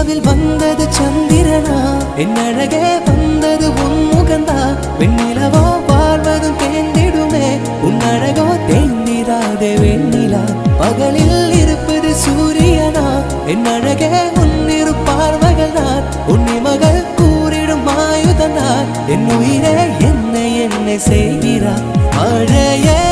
நிலாவில் வந்தது சந்திரனா என் அழகே வந்தது உன் முகந்தா வெண்ணிலவோ வாழ்வதும் தேர்ந்திடுமே உன் அழகோ தேர்ந்திராதே வெண்ணிலா பகலில் இருப்பது சூரியனா என் அழகே உன்னிரு பார்வைகள் நான் உன்னி மகள் கூறிடும் ஆயுதனார் என் உயிரே என்னை செய்கிறார் மழையே